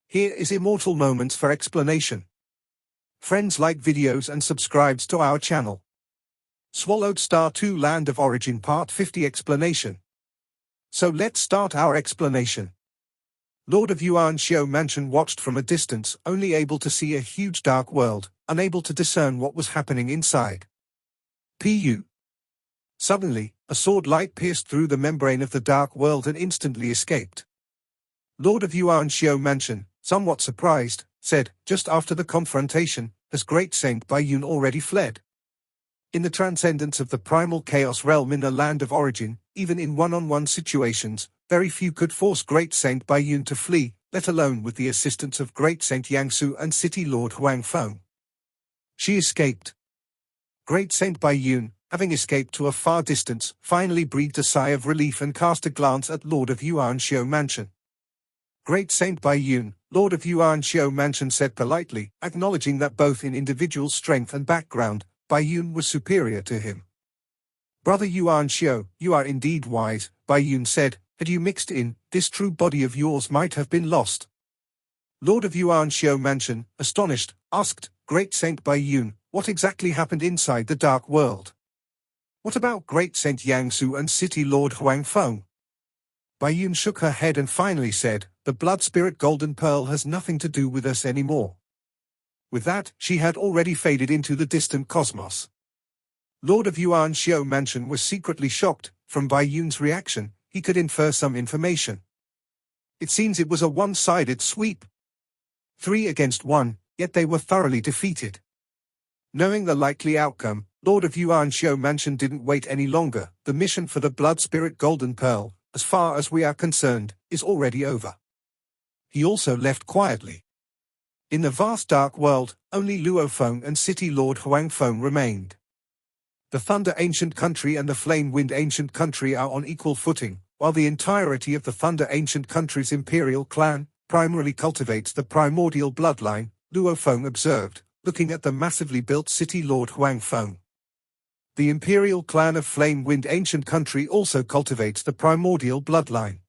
Here is Immortal Moments for explanation. Friends, like videos and subscribes to our channel. Swallowed Star 2 Land of Origin Part 50 Explanation. So let's start our explanation. Lord of Yuan Xiao Mansion watched from a distance, only able to see a huge dark world, unable to discern what was happening inside. Pu. Suddenly, a sword light pierced through the membrane of the dark world and instantly escaped. Lord of Yuan Xiao Mansion, somewhat surprised, said, just after the confrontation, has Great Saint Baiyun already fled? In the Transcendence of the Primal Chaos Realm in the Land of Origin, even in one-on-one situations, very few could force Great Saint Baiyun to flee, let alone with the assistance of Great Saint Yangsu and City Lord Huangfeng. She escaped. Great Saint Baiyun, having escaped to a far distance, finally breathed a sigh of relief and cast a glance at Lord of Yuan Xiao Mansion. Great Saint Baiyun, Lord of Yuan Xiao Mansion said politely, acknowledging that both in individual strength and background, Baiyun was superior to him. Brother Yuan Xiao, you are indeed wise, Baiyun said. Had you mixed in, this true body of yours might have been lost. Lord of Yuan Xiao Mansion, astonished, asked, Great Saint Baiyun, what exactly happened inside the dark world? What about Great Saint Yangsu and City Lord Huangfeng? Baiyun shook her head and finally said, the blood spirit golden pearl has nothing to do with us anymore. With that, she had already faded into the distant cosmos. Lord of Yuan Xiao Mansion was secretly shocked. From Baiyun's reaction, he could infer some information. It seems it was a one-sided sweep. 3 against 1, yet they were thoroughly defeated. Knowing the likely outcome, Lord of Yuan Xiao Mansion didn't wait any longer. The mission for the blood spirit golden pearl, as far as we are concerned, is already over. He also left quietly. In the vast dark world, only Luo Feng and City Lord Huangfeng remained. The Thunder Ancient Country and the Flame Wind Ancient Country are on equal footing, while the entirety of the Thunder Ancient Country's imperial clan primarily cultivates the primordial bloodline, Luo Feng observed, looking at the massively built City Lord Huangfeng. The imperial clan of Flame Wind Ancient Country also cultivates the primordial bloodline.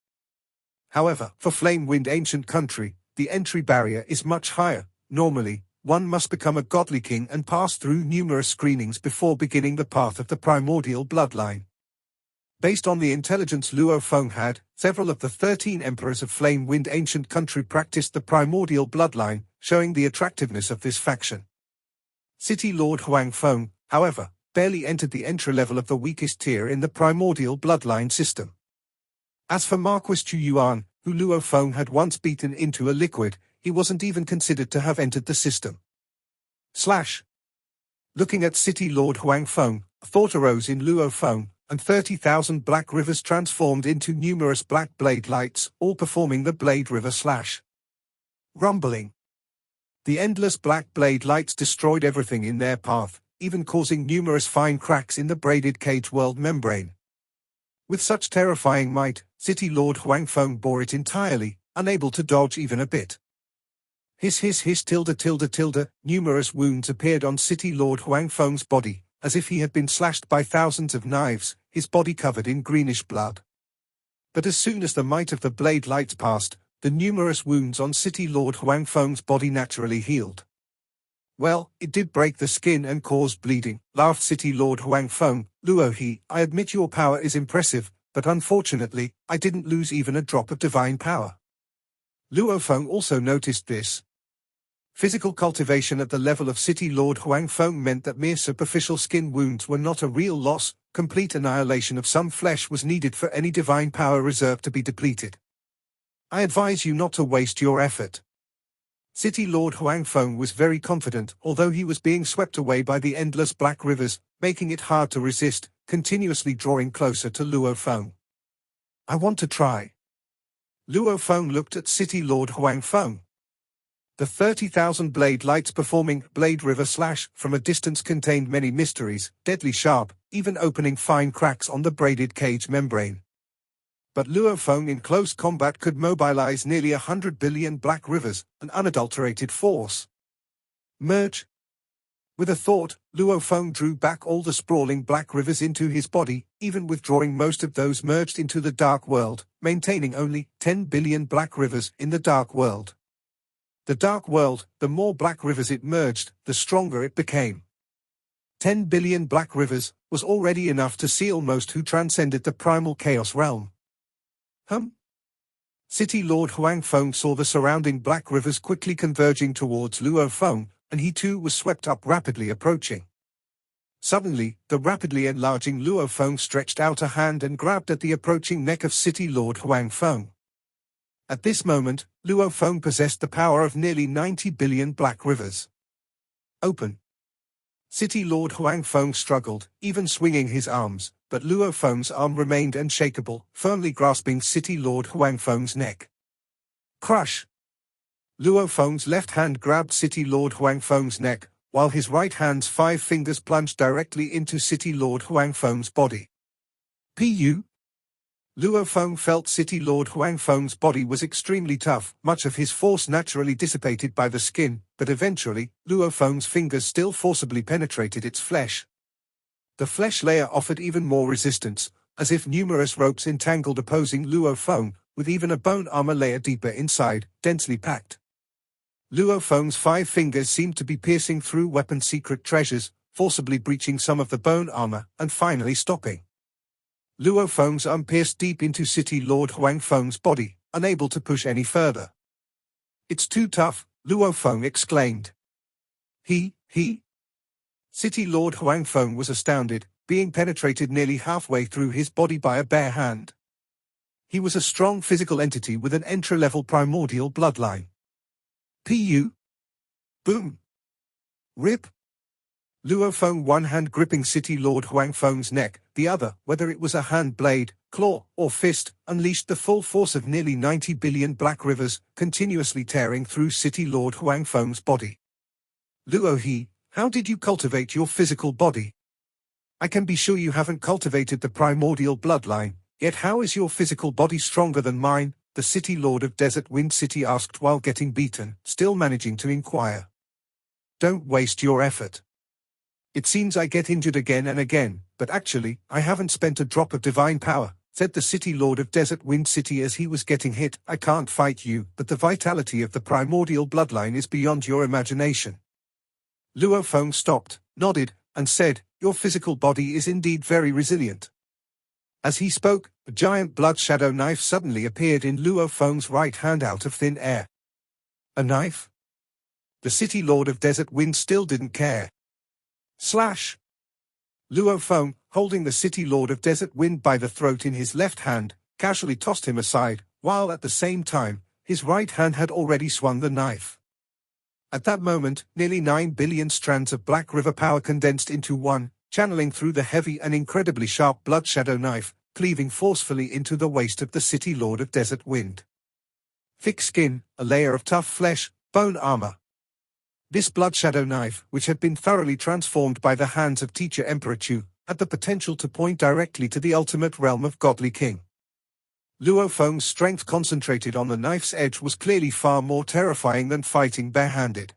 However, for Flame Wind Ancient Country, the entry barrier is much higher. Normally, one must become a godly king and pass through numerous screenings before beginning the path of the primordial bloodline. Based on the intelligence Luo Feng had, several of the 13 emperors of Flame Wind Ancient Country practiced the primordial bloodline, showing the attractiveness of this faction. City Lord Huangfeng, however, barely entered the entry level of the weakest tier in the primordial bloodline system. As for Marquis Chu Yuan, who Luo Feng had once beaten into a liquid, he wasn't even considered to have entered the system. Looking at City Lord Huangfeng, a thought arose in Luo Feng, and 30,000 black rivers transformed into numerous black blade lights, all performing the Blade River slash. Rumbling. The endless black blade lights destroyed everything in their path, even causing numerous fine cracks in the braided cage world membrane. With such terrifying might, City Lord Huangfeng bore it entirely, unable to dodge even a bit. Hiss hiss hiss tilde tilde tilde, numerous wounds appeared on City Lord Huangfeng's body, as if he had been slashed by thousands of knives, his body covered in greenish blood. But as soon as the might of the blade lights passed, the numerous wounds on City Lord Huangfeng's body naturally healed. Well, it did break the skin and cause bleeding, laughed City Lord Huangfeng. Luo He, I admit your power is impressive, but unfortunately, I didn't lose even a drop of divine power. Luo Feng also noticed this. Physical cultivation at the level of City Lord Huangfeng meant that mere superficial skin wounds were not a real loss. Complete annihilation of some flesh was needed for any divine power reserve to be depleted. I advise you not to waste your effort. City Lord Huangfeng was very confident, although he was being swept away by the endless black rivers, making it hard to resist, continuously drawing closer to Luo Feng. I want to try. Luo Feng looked at City Lord Huangfeng. The 30,000 blade lights performing Blade River slash from a distance contained many mysteries, deadly sharp, even opening fine cracks on the braided cage membrane. But Luo Feng in close combat could mobilize nearly 100 billion black rivers, an unadulterated force. Merge. With a thought, Luo Feng drew back all the sprawling black rivers into his body, even withdrawing most of those merged into the dark world, maintaining only 10 billion black rivers in the dark world. The dark world, the more black rivers it merged, the stronger it became. 10 billion black rivers was already enough to seal most who transcended the primal chaos realm. City Lord Huang Feng saw the surrounding black rivers quickly converging towards Luo Feng, and he too was swept up, rapidly approaching. Suddenly, the rapidly enlarging Luo Feng stretched out a hand and grabbed at the approaching neck of City Lord Huang Feng. At this moment, Luo Feng possessed the power of nearly 90 billion black rivers. Open. City Lord Huang Feng struggled, even swinging his arms, but Luo Feng's arm remained unshakable, firmly grasping City Lord Huang Feng's neck. Crush! Luo Feng's left hand grabbed City Lord Huang Feng's neck, while his right hand's 5 fingers plunged directly into City Lord Huang Feng's body. Pu! Luo Feng felt City Lord Huang Feng's body was extremely tough, much of his force naturally dissipated by the skin, but eventually, Luo Feng's fingers still forcibly penetrated its flesh. The flesh layer offered even more resistance, as if numerous ropes entangled opposing Luo Feng, with even a bone armor layer deeper inside, densely packed. Luo Feng's 5 fingers seemed to be piercing through weapon secret treasures, forcibly breaching some of the bone armor, and finally stopping. Luo Feng's arm pierced deep into City Lord Huang Feng's body, unable to push any further. "It's too tough," Luo Feng exclaimed. He. City Lord Huang Feng was astounded, being penetrated nearly halfway through his body by a bare hand. He was a strong physical entity with an entry-level primordial bloodline. Pu! Boom! Rip! Luo Feng, one hand gripping City Lord Huang Feng's neck, the other, whether it was a hand blade, claw, or fist, unleashed the full force of nearly 90 billion black rivers, continuously tearing through City Lord Huang Feng's body. Luo He, how did you cultivate your physical body? I can be sure you haven't cultivated the primordial bloodline, yet how is your physical body stronger than mine? The City Lord of Desert Wind City asked while getting beaten, still managing to inquire. Don't waste your effort. It seems I get injured again and again, but actually, I haven't spent a drop of divine power, said the City Lord of Desert Wind City as he was getting hit. I can't fight you, but the vitality of the primordial bloodline is beyond your imagination. Luo Feng stopped, nodded, and said, your physical body is indeed very resilient. As he spoke, a giant blood shadow knife suddenly appeared in Luo Feng's right hand out of thin air. A knife? The City Lord of Desert Wind still didn't care. Slash! Luo Feng, holding the City Lord of Desert Wind by the throat in his left hand, casually tossed him aside, while at the same time, his right hand had already swung the knife. At that moment, nearly 9 billion strands of black river power condensed into one, channeling through the heavy and incredibly sharp blood shadow knife, cleaving forcefully into the waist of the City Lord of Desert Wind. Thick skin, a layer of tough flesh, bone armor. This blood shadow knife, which had been thoroughly transformed by the hands of Teacher Emperor Chu, had the potential to point directly to the ultimate realm of Godly King. Luo Feng's strength concentrated on the knife's edge was clearly far more terrifying than fighting barehanded.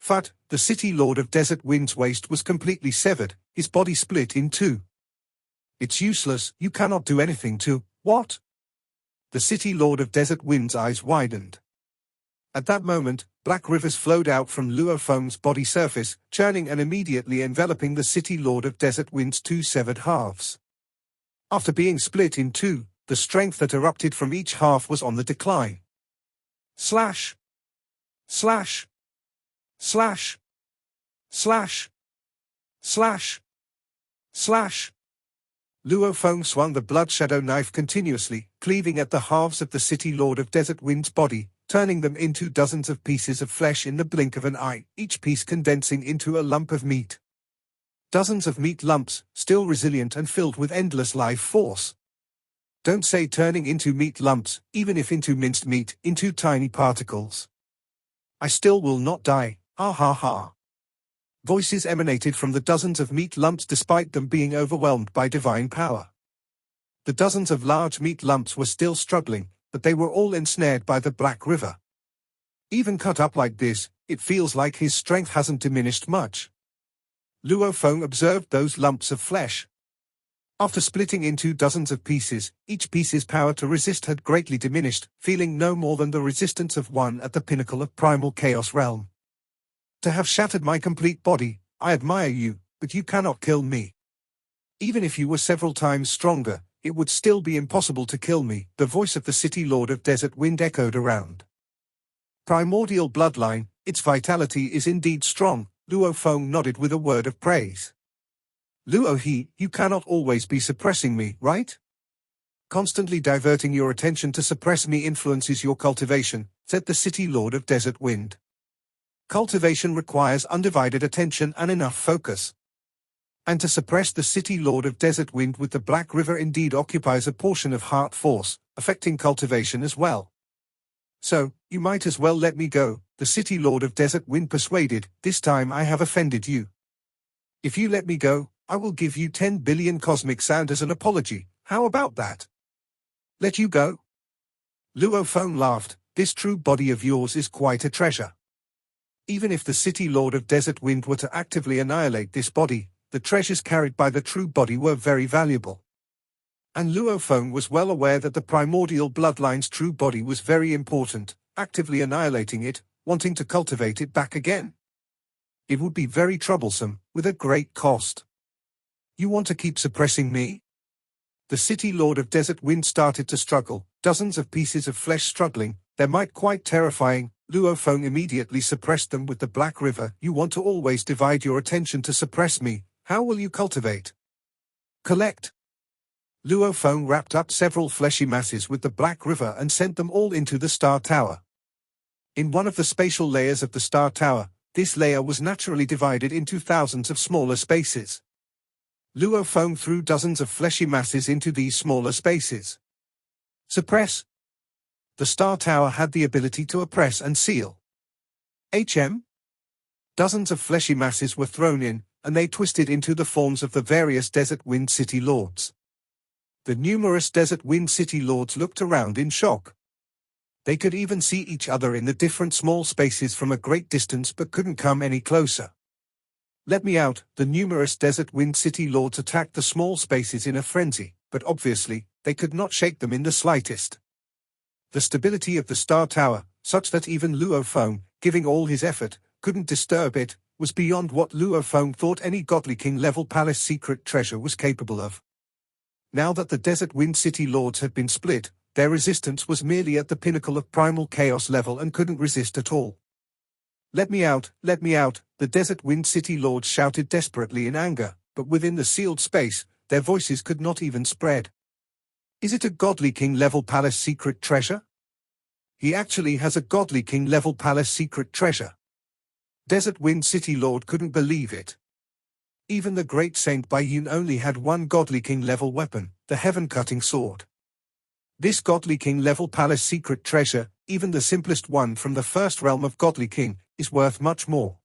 But the City Lord of Desert Wind's waist was completely severed, his body split in two. It's useless, you cannot do anything to, what? The City Lord of Desert Wind's eyes widened. At that moment, black rivers flowed out from Luo Feng's body surface, churning and immediately enveloping the City Lord of Desert Wind's 2 severed halves. After being split in two, the strength that erupted from each half was on the decline. Slash! Slash! Slash! Slash! Slash! Slash! Luo Feng swung the blood shadow knife continuously, cleaving at the halves of the City Lord of Desert Wind's body, turning them into dozens of pieces of flesh in the blink of an eye, each piece condensing into a lump of meat. Dozens of meat lumps, still resilient and filled with endless life force. Don't say turning into meat lumps, even if into minced meat, into tiny particles. I still will not die, ha ha ha. Voices emanated from the dozens of meat lumps despite them being overwhelmed by divine power. The dozens of large meat lumps were still struggling, but they were all ensnared by the Black River. Even cut up like this, it feels like his strength hasn't diminished much. Luo Feng observed those lumps of flesh. After splitting into dozens of pieces, each piece's power to resist had greatly diminished, feeling no more than the resistance of one at the pinnacle of primal chaos realm. To have shattered my complete body, I admire you, but you cannot kill me. Even if you were several times stronger, it would still be impossible to kill me, the voice of the city lord of Desert Wind echoed around. Primordial bloodline, its vitality is indeed strong, Luo Feng nodded with a word of praise. Luo He, you cannot always be suppressing me, right? Constantly diverting your attention to suppress me influences your cultivation, said the city lord of Desert Wind. Cultivation requires undivided attention and enough focus. And to suppress the city lord of Desert Wind with the Black River indeed occupies a portion of heart force, affecting cultivation as well. So, you might as well let me go, the city lord of Desert Wind persuaded, this time I have offended you. If you let me go, I will give you 10 billion cosmic sand as an apology, how about that? Let you go? Luo Feng laughed, this true body of yours is quite a treasure. Even if the city lord of Desert Wind were to actively annihilate this body, the treasures carried by the true body were very valuable. And Luo Feng was well aware that the primordial bloodline's true body was very important, actively annihilating it, wanting to cultivate it back again. It would be very troublesome, with a great cost. You want to keep suppressing me? The city lord of Desert Wind started to struggle, dozens of pieces of flesh struggling, their might quite terrifying. Luo Feng immediately suppressed them with the Black River. You want to always divide your attention to suppress me, how will you cultivate? Collect. Luo Feng wrapped up several fleshy masses with the Black River and sent them all into the Star Tower. In one of the spatial layers of the Star Tower, this layer was naturally divided into thousands of smaller spaces. Luo Feng threw dozens of fleshy masses into these smaller spaces. Suppress. The Star Tower had the ability to oppress and seal. Dozens of fleshy masses were thrown in, and they twisted into the forms of the various Desert Wind City Lords. The numerous Desert Wind City Lords looked around in shock. They could even see each other in the different small spaces from a great distance but couldn't come any closer. Let me out, the numerous Desert Wind City Lords attacked the small spaces in a frenzy, but obviously, they could not shake them in the slightest. The stability of the Star Tower, such that even Luo Feng, giving all his effort, couldn't disturb it, was beyond what Luo Feng thought any Godly King-level palace secret treasure was capable of. Now that the Desert Wind City Lords had been split, their resistance was merely at the pinnacle of primal chaos level and couldn't resist at all. Let me out, the Desert Wind City Lords shouted desperately in anger, but within the sealed space, their voices could not even spread. Is it a Godly King-level palace secret treasure? He actually has a Godly King-level palace secret treasure. Desert Wind City Lord couldn't believe it. Even the great Saint Baiyun only had one Godly King-level weapon, the Heaven-Cutting Sword. This Godly King-level palace secret treasure, even the simplest one from the first realm of Godly King, is worth much more.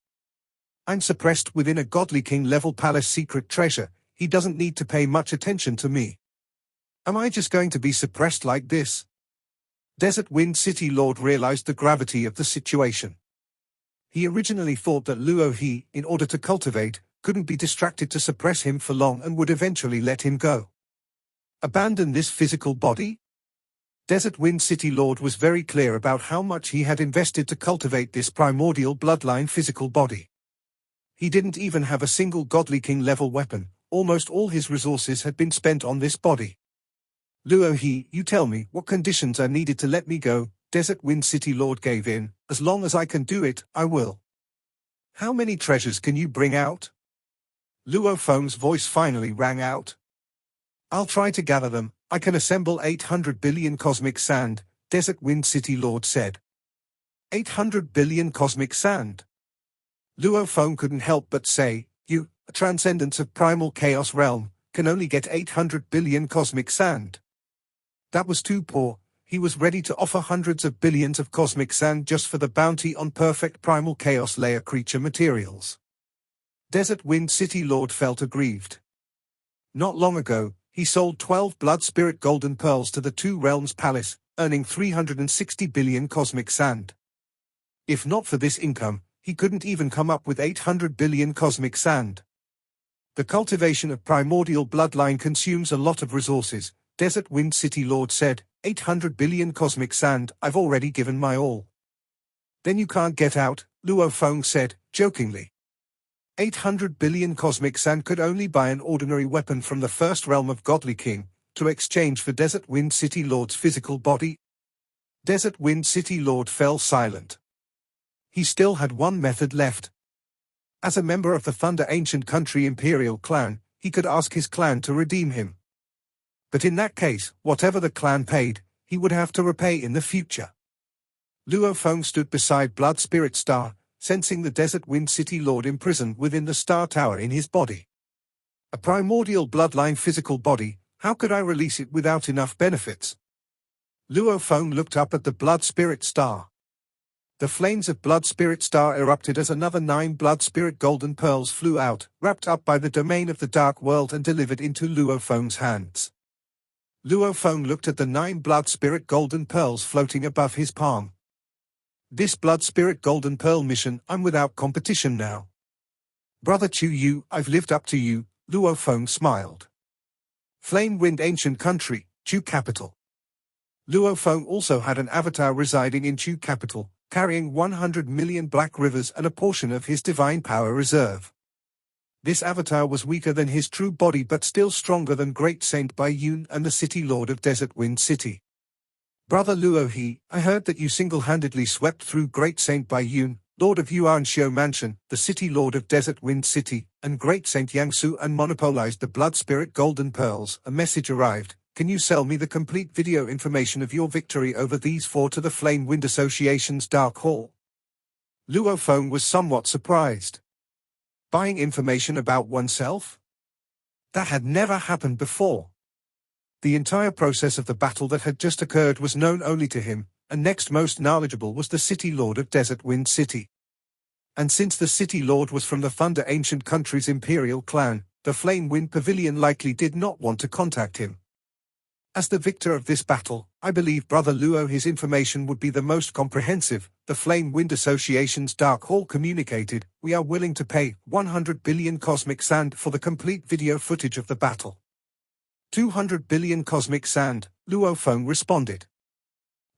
I'm suppressed within a Godly King-level palace secret treasure, he doesn't need to pay much attention to me. Am I just going to be suppressed like this? Desert Wind City Lord realized the gravity of the situation. He originally thought that Luo He, in order to cultivate, couldn't be distracted to suppress him for long and would eventually let him go. Abandon this physical body? Desert Wind City Lord was very clear about how much he had invested to cultivate this primordial bloodline physical body. He didn't even have a single Godly King level weapon, almost all his resources had been spent on this body. Luo He, you tell me what conditions are needed to let me go. Desert Wind City Lord gave in. As long as I can do it, I will. How many treasures can you bring out? Luo Feng's voice finally rang out. I'll try to gather them. I can assemble 800 billion cosmic sand, Desert Wind City Lord said. 800 billion cosmic sand. Luo Feng couldn't help but say, you, a Transcendence of Primal Chaos realm, can only get 800 billion cosmic sand. That was too poor. He was ready to offer hundreds of billions of cosmic sand just for the bounty on perfect primal chaos layer creature materials. Desert Wind City Lord felt aggrieved. Not long ago, he sold 12 blood spirit golden pearls to the Two Realms Palace, earning 360 billion cosmic sand. If not for this income, he couldn't even come up with 800 billion cosmic sand. The cultivation of primordial bloodline consumes a lot of resources, Desert Wind City Lord said. 800 billion cosmic sand, I've already given my all. Then you can't get out, Luo Feng said, jokingly. 800 billion cosmic sand could only buy an ordinary weapon from the first realm of Godly King, to exchange for Desert Wind City Lord's physical body. Desert Wind City Lord fell silent. He still had one method left. As a member of the Thunder Ancient Country Imperial clan, he could ask his clan to redeem him. But in that case, whatever the clan paid, he would have to repay in the future. Luo Feng stood beside Blood Spirit Star, sensing the Desert Wind City Lord imprisoned within the Star Tower in his body. A primordial bloodline physical body, how could I release it without enough benefits? Luo Feng looked up at the Blood Spirit Star. The flames of Blood Spirit Star erupted as another 9 Blood Spirit Golden Pearls flew out, wrapped up by the domain of the Dark World and delivered into Luo Feng's hands. Luo Feng looked at the 9 Blood Spirit Golden Pearls floating above his palm. This Blood Spirit Golden Pearl mission, I'm without competition now. Brother Chu Yu, I've lived up to you, Luo Feng smiled. Flame Wind Ancient Country, Chu Capital. Luo Feng also had an avatar residing in Chu Capital, carrying 100 million black rivers and a portion of his divine power reserve. This avatar was weaker than his true body but still stronger than Great Saint Bai Yun and the City Lord of Desert Wind City. Brother Luo He, I heard that you single-handedly swept through Great Saint Bai Yun, Lord of Yuanxiu Mansion, the City Lord of Desert Wind City, and Great Saint Yangsu and monopolized the Blood Spirit Golden Pearls. A message arrived. Can you sell me the complete video information of your victory over these 4 to the Flame Wind Association's Dark Hall? Luo Feng was somewhat surprised. Buying information about oneself? That had never happened before. The entire process of the battle that had just occurred was known only to him, and next most knowledgeable was the City Lord of Desert Wind City. And since the City Lord was from the Thunder Ancient Country's Imperial clan, the Flame Wind Pavilion likely did not want to contact him. As the victor of this battle, I believe Brother Luo his information would be the most comprehensive. The Flame Wind Association's Dark Hall communicated, we are willing to pay 100 billion cosmic sand for the complete video footage of the battle. 200 billion cosmic sand, Luo Feng responded.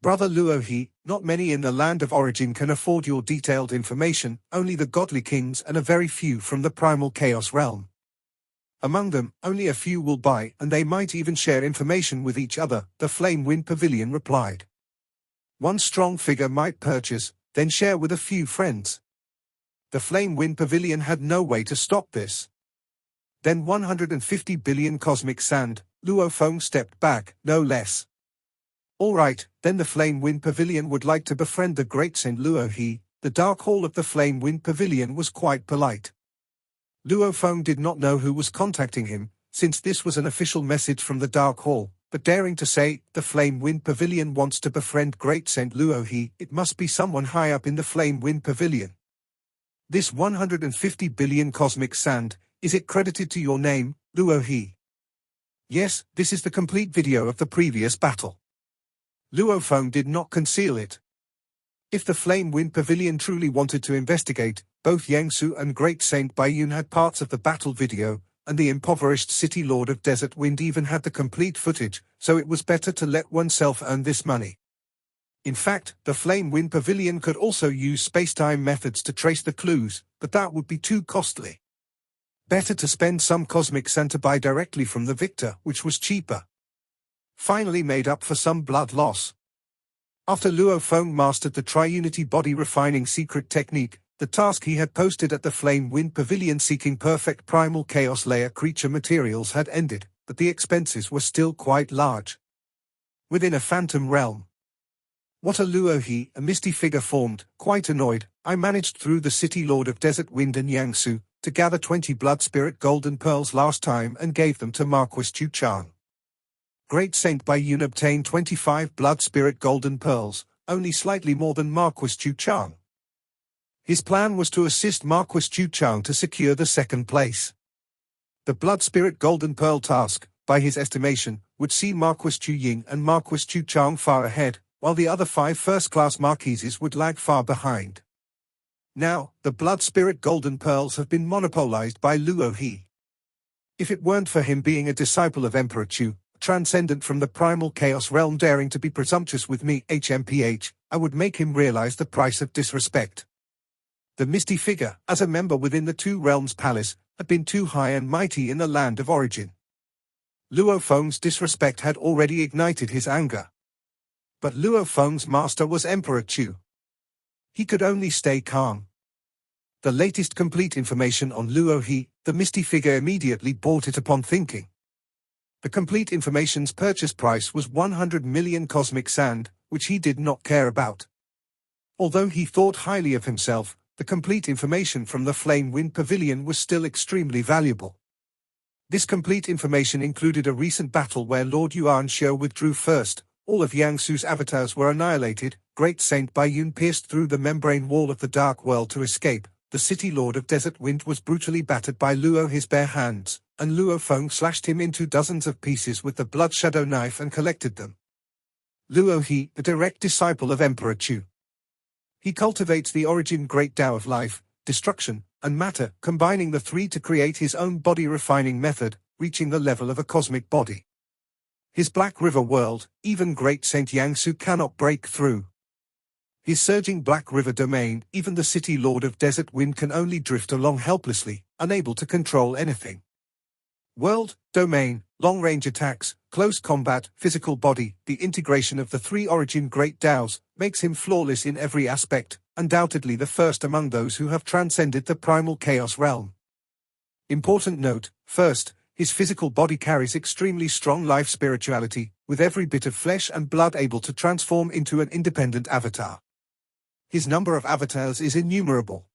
Brother Luo He, not many in the land of origin can afford your detailed information, only the godly kings and a very few from the primal chaos realm. Among them, only a few will buy, and they might even share information with each other, the Flame Wind Pavilion replied. One strong figure might purchase, then share with a few friends. The Flame Wind Pavilion had no way to stop this. Then 150 billion cosmic sand, Luo Feng stepped back, no less. All right, then the Flame Wind Pavilion would like to befriend the great Saint Luo He. The Dark Hall of the Flame Wind Pavilion was quite polite. Luo Feng did not know who was contacting him, since this was an official message from the Dark Hall, but daring to say, the Flame Wind Pavilion wants to befriend Great Saint Luo He, it must be someone high up in the Flame Wind Pavilion. This 150 billion cosmic sand, is it credited to your name, Luo He? Yes, this is the complete video of the previous battle. Luo Feng did not conceal it. If the Flame Wind Pavilion truly wanted to investigate, both Yangsu and Great Saint Bai Yun had parts of the battle video, and the impoverished City Lord of Desert Wind even had the complete footage, so it was better to let oneself earn this money. In fact, the Flame Wind Pavilion could also use space-time methods to trace the clues, but that would be too costly. Better to spend some cosmic sand to buy directly from the victor, which was cheaper. Finally made up for some blood loss. After Luo Feng mastered the Tri-Unity body refining secret technique, the task he had posted at the Flame Wind Pavilion seeking perfect primal chaos layer creature materials had ended, but the expenses were still quite large. Within a phantom realm. What a Luo He, a misty figure formed, quite annoyed, I managed through the City Lord of Desert Wind and Yangsu, to gather 20 Blood Spirit Golden Pearls last time and gave them to Marquis Chu Chang. Great Saint Bai Yun obtained 25 Blood Spirit Golden Pearls, only slightly more than Marquis Chu Chang. His plan was to assist Marquis Chu Chang to secure the second place. The Blood Spirit Golden Pearl task, by his estimation, would see Marquis Chu Ying and Marquis Chu Chang far ahead, while the other 5 first-class marquises would lag far behind. Now, the Blood Spirit Golden Pearls have been monopolized by Luo He. If it weren't for him being a disciple of Emperor Chu, transcendent from the primal chaos realm daring to be presumptuous with me, HMPH, I would make him realize the price of disrespect. The misty figure, as a member within the Two Realms Palace, had been too high and mighty in the land of origin. Luo Feng's disrespect had already ignited his anger. But Luo Feng's master was Emperor Chu. He could only stay calm. The latest complete information on Luo He, the misty figure, immediately bought it upon thinking. The complete information's purchase price was 100 million cosmic sand, which he did not care about. Although he thought highly of himself, the complete information from the Flame Wind Pavilion was still extremely valuable. This complete information included a recent battle where Lord Yuan Shou withdrew first, all of Yangsu's avatars were annihilated, Great Saint Baiyun pierced through the membrane wall of the Dark World to escape, the City Lord of Desert Wind was brutally battered by Luo his bare hands, and Luo Feng slashed him into dozens of pieces with the Blood Shadow knife and collected them. Luo He, the direct disciple of Emperor Chu. He cultivates the origin great Tao of life, destruction, and matter, combining the three to create his own body-refining method, reaching the level of a cosmic body. His Black River world, even Great Saint Yangsu cannot break through. His surging Black River domain, even the City Lord of Desert Wind can only drift along helplessly, unable to control anything. World, domain, long-range attacks, close combat, physical body, the integration of the three origin great Taos, makes him flawless in every aspect, undoubtedly the first among those who have transcended the primal chaos realm. Important note, first, his physical body carries extremely strong life spirituality, with every bit of flesh and blood able to transform into an independent avatar. His number of avatars is innumerable.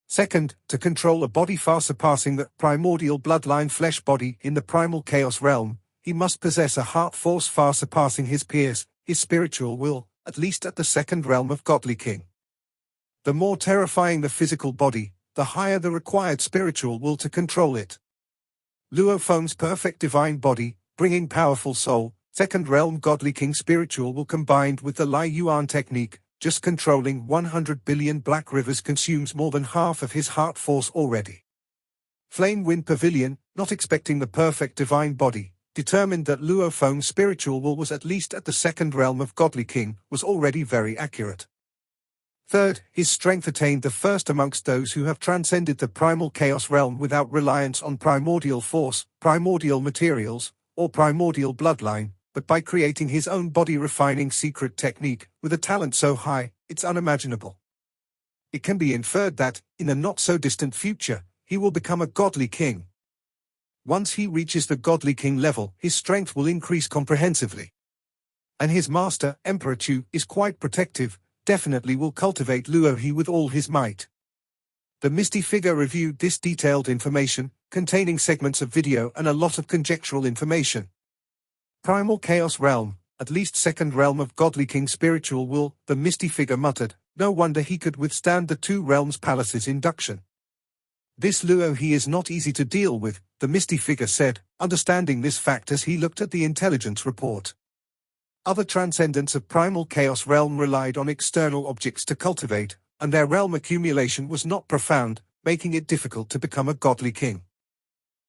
Second, to control a body far surpassing the primordial bloodline flesh body in the primal chaos realm, he must possess a heart force far surpassing his peers, his spiritual will, at least at the second realm of Godly King. The more terrifying the physical body, the higher the required spiritual will to control it. Luo Feng's perfect divine body, bringing powerful soul, second realm Godly King spiritual will combined with the Lai Yuan technique, just controlling 100 billion black rivers consumes more than half of his heart force already. Flame Wind Pavilion, not expecting the perfect divine body, determined that Luo Feng's spiritual will was at least at the second realm of Godly King, was already very accurate. Third, his strength attained the first amongst those who have transcended the primal chaos realm without reliance on primordial force, primordial materials, or primordial bloodline, but by creating his own body-refining secret technique, with a talent so high, it's unimaginable. It can be inferred that, in a not-so-distant future, he will become a Godly King. Once he reaches the Godly King level, his strength will increase comprehensively. And his master, Emperor Chu, is quite protective, definitely will cultivate Luo He with all his might. The misty figure reviewed this detailed information, containing segments of video and a lot of conjectural information. Primal Chaos Realm, at least second realm of Godly King spiritual will, the misty figure muttered, no wonder he could withstand the Two Realms Palace's induction. This Luo He is not easy to deal with, the misty figure said, understanding this fact as he looked at the intelligence report. Other transcendents of Primal Chaos Realm relied on external objects to cultivate, and their realm accumulation was not profound, making it difficult to become a Godly King.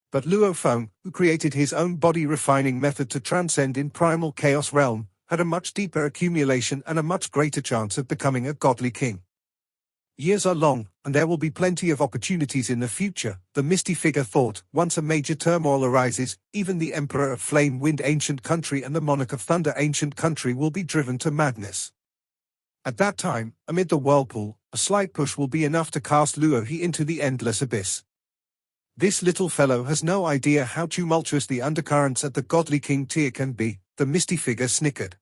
But Luo Feng, who created his own body-refining method to transcend in Primal Chaos Realm, had a much deeper accumulation and a much greater chance of becoming a Godly King. Years are long, and there will be plenty of opportunities in the future, the misty figure thought. Once a major turmoil arises, even the Emperor of Flame Wind Ancient Country and the Monarch of Thunder Ancient Country will be driven to madness. At that time, amid the whirlpool, a slight push will be enough to cast Luo He into the endless abyss. This little fellow has no idea how tumultuous the undercurrents at the Godly King tier can be, the misty figure snickered.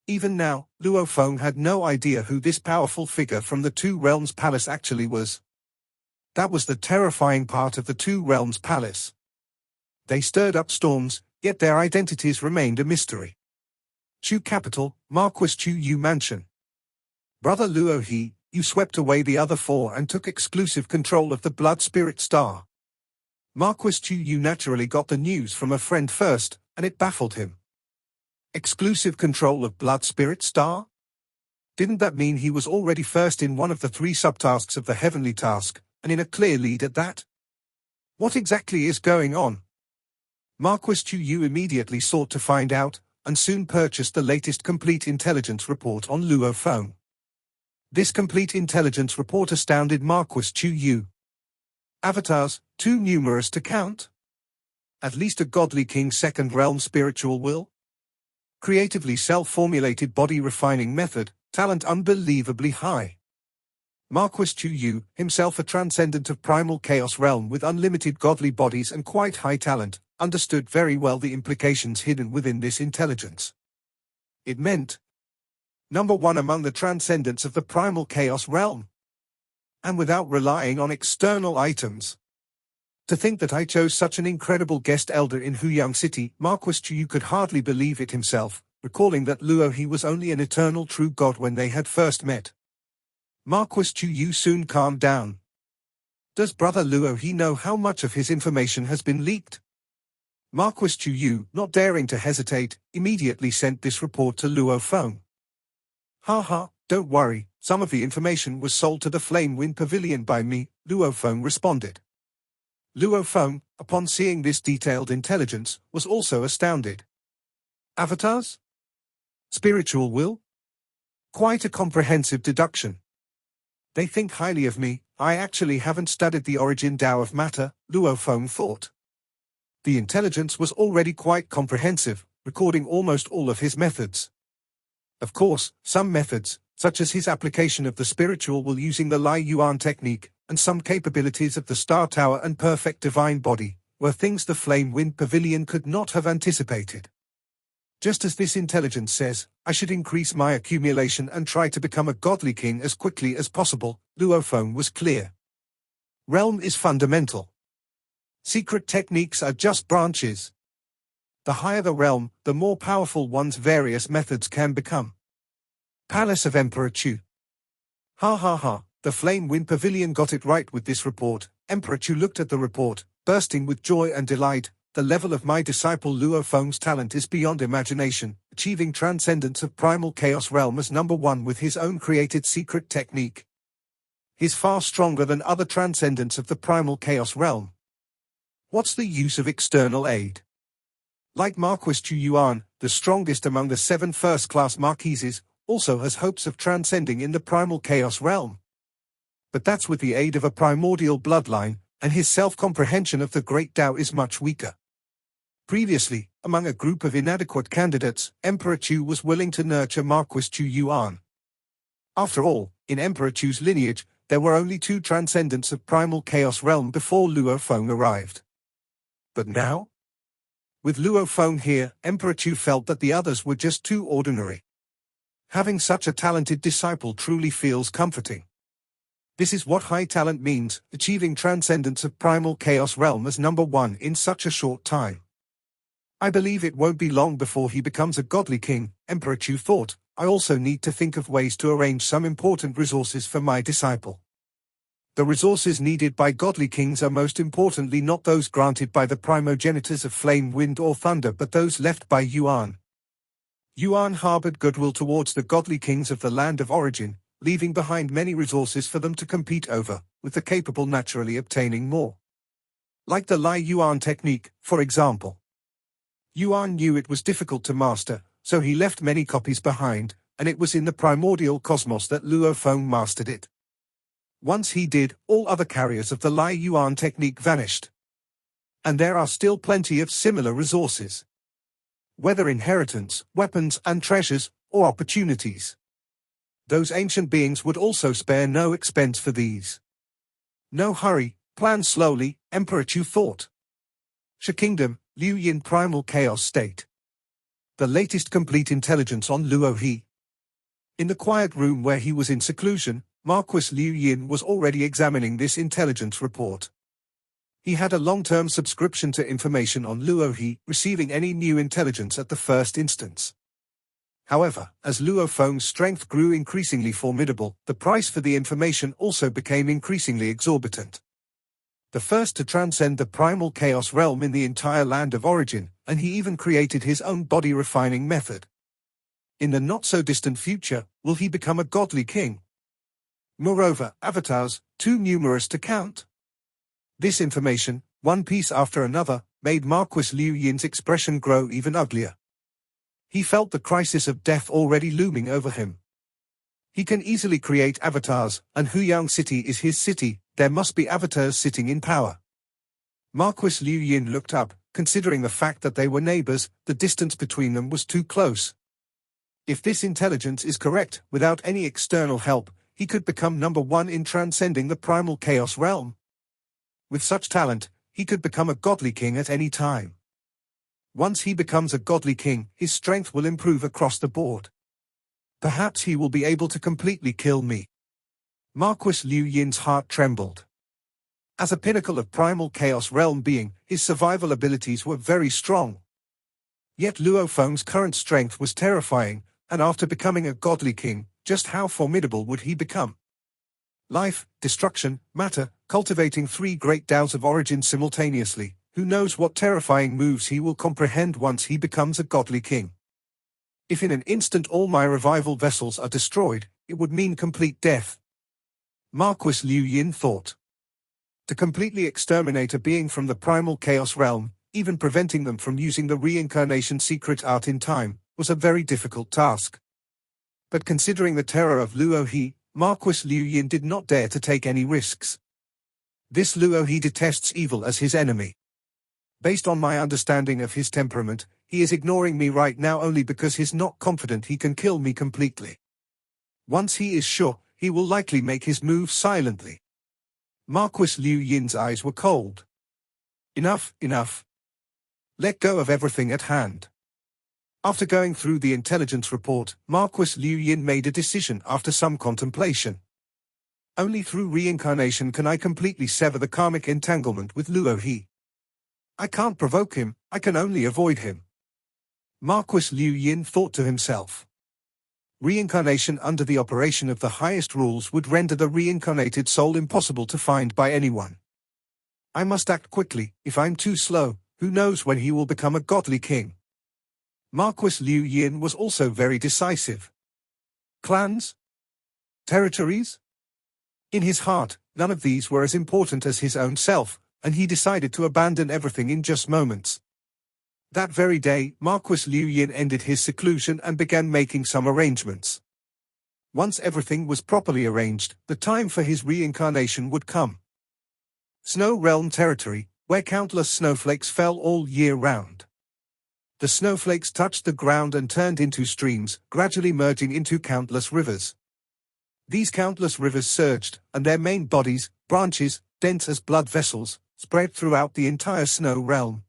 Even now, Luo Feng had no idea who this powerful figure from the Two Realms Palace actually was. That was the terrifying part of the Two Realms Palace. They stirred up storms, yet their identities remained a mystery. Chu Capital, Marquis Chu Yu Mansion. Brother Luo He, you swept away the other four and took exclusive control of the Blood Spirit Star. Marquis Chu Yu naturally got the news from a friend first, and it baffled him. Exclusive control of Blood Spirit Star? Didn't that mean he was already first in one of the three subtasks of the Heavenly Task, and in a clear lead at that? What exactly is going on? Marquis Chu Yu immediately sought to find out, and soon purchased the latest complete intelligence report on Luo Feng. This complete intelligence report astounded Marquis Chu Yu. Avatars, too numerous to count? At least a godly king's second realm spiritual will? Creatively self-formulated body refining method, talent unbelievably high. Marquis Chu Yu, himself a transcendent of primal chaos realm with unlimited godly bodies and quite high talent, understood very well the implications hidden within this intelligence. It meant #1 among the transcendents of the primal chaos realm. And without relying on external items. To think that I chose such an incredible guest elder in Huyang City, Marquis Chu Yu could hardly believe it himself, recalling that Luo He was only an eternal true god when they had first met. Marquis Chu Yu soon calmed down. Does Brother Luo He know how much of his information has been leaked? Marquis Chu Yu, not daring to hesitate, immediately sent this report to Luo Feng. Ha, don't worry, some of the information was sold to the Flame Wind Pavilion by me, Luo Feng responded. Luo Feng, upon seeing this detailed intelligence, was also astounded. Avatars? Spiritual will? Quite a comprehensive deduction. They think highly of me. I actually haven't studied the origin Tao of matter, Luo Feng thought. The intelligence was already quite comprehensive, recording almost all of his methods. Of course, some methods, such as his application of the spiritual will using the Lai Yuan technique, and some capabilities of the Star Tower and perfect divine body, were things the Flame Wind Pavilion could not have anticipated. Just as this intelligence says, I should increase my accumulation and try to become a godly king as quickly as possible, Luo Feng was clear. Realm is fundamental. Secret techniques are just branches. The higher the realm, the more powerful one's various methods can become. Palace of Emperor Chu. Ha, the Flame Wind Pavilion got it right with this report. Emperor Chu looked at the report, bursting with joy and delight. The level of my disciple Luo Feng's talent is beyond imagination, achieving transcendence of primal chaos realm as #1 with his own created secret technique. He's far stronger than other transcendents of the primal chaos realm. What's the use of external aid? Like Marquis Chu Yuan, the strongest among the 7 first-class marquises, also has hopes of transcending in the primal chaos realm. But that's with the aid of a primordial bloodline, and his self-comprehension of the great Tao is much weaker. Previously, among a group of inadequate candidates, Emperor Chu was willing to nurture Marquis Chu Yuan. After all, in Emperor Chu's lineage, there were only 2 transcendents of primal chaos realm before Luo Feng arrived. But now? With Luo Feng here, Emperor Chu felt that the others were just too ordinary. Having such a talented disciple truly feels comforting. This is what high talent means, achieving transcendence of primal chaos realm as #1 in such a short time. I believe it won't be long before he becomes a godly king, Emperor Chu thought. I also need to think of ways to arrange some important resources for my disciple. The resources needed by godly kings are most importantly not those granted by the primogenitors of flame, wind or thunder but those left by Yuan. Yuan harbored goodwill towards the godly kings of the land of origin, leaving behind many resources for them to compete over, with the capable naturally obtaining more. Like the Lai Yuan technique, for example. Yuan knew it was difficult to master, so he left many copies behind, and it was in the primordial cosmos that Luo Feng mastered it. Once he did, all other carriers of the Lai Yuan technique vanished. And there are still plenty of similar resources. Whether inheritance, weapons and treasures, or opportunities. Those ancient beings would also spare no expense for these. No hurry, plan slowly, Emperor Chu thought. Shi Kingdom, Liu Yin Primal Chaos State. The latest complete intelligence on Luo He. In the quiet room where he was in seclusion, Marquis Liu Yin was already examining this intelligence report. He had a long-term subscription to information on Luo He, receiving any new intelligence at the first instance. However, as Luo Feng's strength grew increasingly formidable, the price for the information also became increasingly exorbitant. The first to transcend the primal chaos realm in the entire land of origin, and he even created his own body refining method. In the not-so-distant future, will he become a godly king? Moreover, avatars, too numerous to count. This information, one piece after another, made Marquis Liu Yin's expression grow even uglier. He felt the crisis of death already looming over him. He can easily create avatars, and Huyang City is his city. There must be avatars sitting in power. Marquis Liu Yin looked up. Considering the fact that they were neighbors, the distance between them was too close. If this intelligence is correct, without any external help, he could become number one in transcending the primal chaos realm. With such talent, he could become a godly king at any time. Once he becomes a godly king, his strength will improve across the board. Perhaps he will be able to completely kill me. Marquis Liu Yin's heart trembled. As a pinnacle of primal chaos realm being, his survival abilities were very strong. Yet Luo Feng's current strength was terrifying, and after becoming a godly king, just how formidable would he become? Life, destruction, matter, cultivating three great Taos of origin simultaneously. Who knows what terrifying moves he will comprehend once he becomes a godly king. If in an instant all my revival vessels are destroyed, it would mean complete death. Marquis Liu Yin thought. To completely exterminate a being from the primal chaos realm, even preventing them from using the reincarnation secret art in time, was a very difficult task. But considering the terror of Luo He, Marquis Liu Yin did not dare to take any risks. This Luo He detests evil as his enemy. Based on my understanding of his temperament, he is ignoring me right now only because he's not confident he can kill me completely. Once he is sure, he will likely make his move silently. Marquis Liu Yin's eyes were cold. Enough, enough. Let go of everything at hand. After going through the intelligence report, Marquis Liu Yin made a decision after some contemplation. Only through reincarnation can I completely sever the karmic entanglement with Luo He. I can't provoke him, I can only avoid him. Marquis Liu Yin thought to himself. Reincarnation under the operation of the highest rules would render the reincarnated soul impossible to find by anyone. I must act quickly. If I'm too slow, who knows when he will become a godly king. Marquis Liu Yin was also very decisive. Clans? Territories? In his heart, none of these were as important as his own self, and he decided to abandon everything in just moments. That very day, Marquis Liu Yin ended his seclusion and began making some arrangements. Once everything was properly arranged, the time for his reincarnation would come. Snow Realm territory, where countless snowflakes fell all year round. The snowflakes touched the ground and turned into streams, gradually merging into countless rivers. These countless rivers surged, and their main bodies, branches, dense as blood vessels, spread throughout the entire snow realm.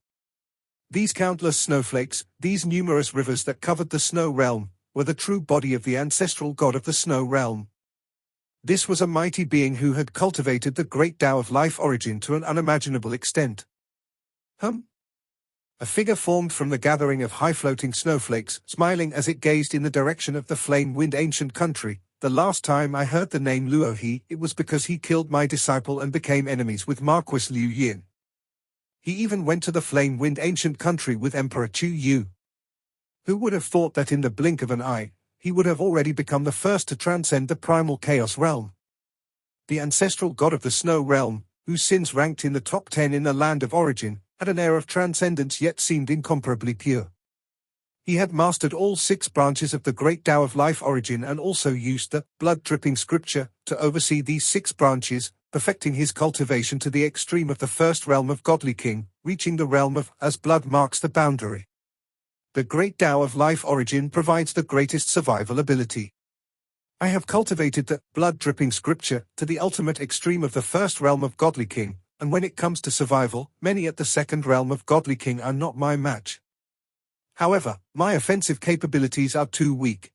These countless snowflakes, these numerous rivers that covered the snow realm, were the true body of the ancestral god of the snow realm. This was a mighty being who had cultivated the great Tao of life origin to an unimaginable extent. A figure formed from the gathering of high-floating snowflakes, smiling as it gazed in the direction of the flame-wind ancient country. The last time I heard the name Luo He, it was because he killed my disciple and became enemies with Marquis Liu Yin. He even went to the flame-wind ancient country with Emperor Chu Yu. Who would have thought that in the blink of an eye, he would have already become the first to transcend the primal chaos realm? The ancestral god of the snow realm, whose sins ranked in the top 10 in the land of origin, had an air of transcendence yet seemed incomparably pure. He had mastered all 6 branches of the great Tao of life origin and also used the blood-dripping scripture to oversee these 6 branches, perfecting his cultivation to the extreme of the first realm of godly king, reaching the realm of as blood marks the boundary. The great Tao of life origin provides the greatest survival ability. I have cultivated the blood-dripping scripture to the ultimate extreme of the first realm of godly king, and when it comes to survival, many at the second realm of godly king are not my match. However, my offensive capabilities are too weak.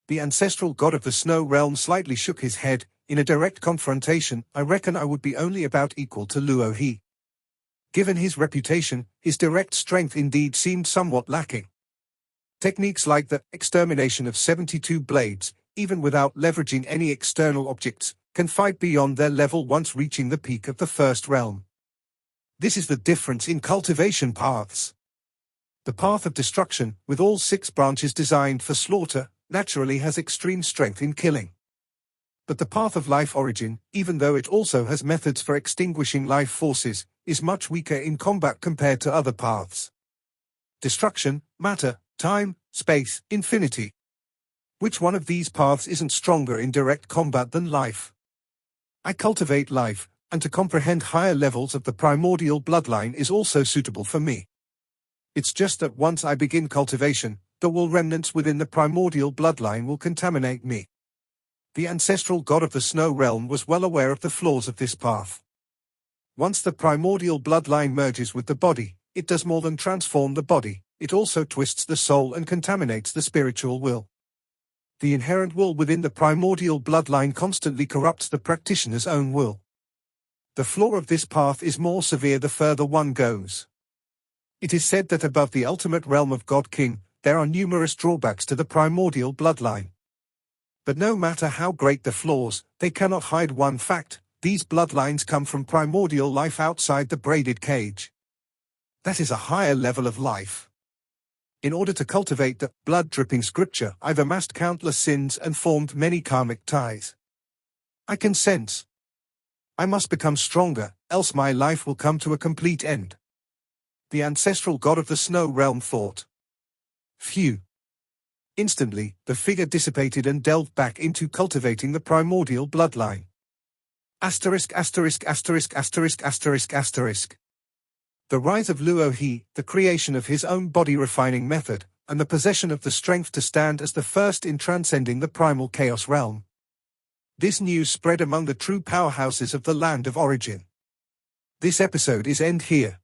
The ancestral god of the snow realm slightly shook his head. In a direct confrontation, I reckon I would be only about equal to Luo He. Given his reputation, his direct strength indeed seemed somewhat lacking. Techniques like the extermination of 72 blades, even without leveraging any external objects, can fight beyond their level once reaching the peak of the first realm. This is the difference in cultivation paths. The path of destruction, with all 6 branches designed for slaughter, naturally has extreme strength in killing. But the path of life origin, even though it also has methods for extinguishing life forces, is much weaker in combat compared to other paths. Destruction, matter, time, space, infinity. Which one of these paths isn't stronger in direct combat than life? I cultivate life, and to comprehend higher levels of the primordial bloodline is also suitable for me. It's just that once I begin cultivation, the wool remnants within the primordial bloodline will contaminate me. The ancestral god of the snow realm was well aware of the flaws of this path. Once the primordial bloodline merges with the body, it does more than transform the body, it also twists the soul and contaminates the spiritual will. The inherent will within the primordial bloodline constantly corrupts the practitioner's own will. The flaw of this path is more severe the further one goes. It is said that above the ultimate realm of God King, there are numerous drawbacks to the primordial bloodline. But no matter how great the flaws, they cannot hide one fact: these bloodlines come from primordial life outside the braided cage. That is a higher level of life. In order to cultivate the blood-dripping scripture, I've amassed countless sins and formed many karmic ties. I can sense. I must become stronger, else my life will come to a complete end. The ancestral god of the snow realm thought. Phew. Instantly, the figure dissipated and delved back into cultivating the primordial bloodline. Asterisk asterisk asterisk asterisk asterisk asterisk. The rise of Luo He, the creation of his own body-refining method, and the possession of the strength to stand as the first in transcending the primal chaos realm. This news spread among the true powerhouses of the land of origin. This episode is end here.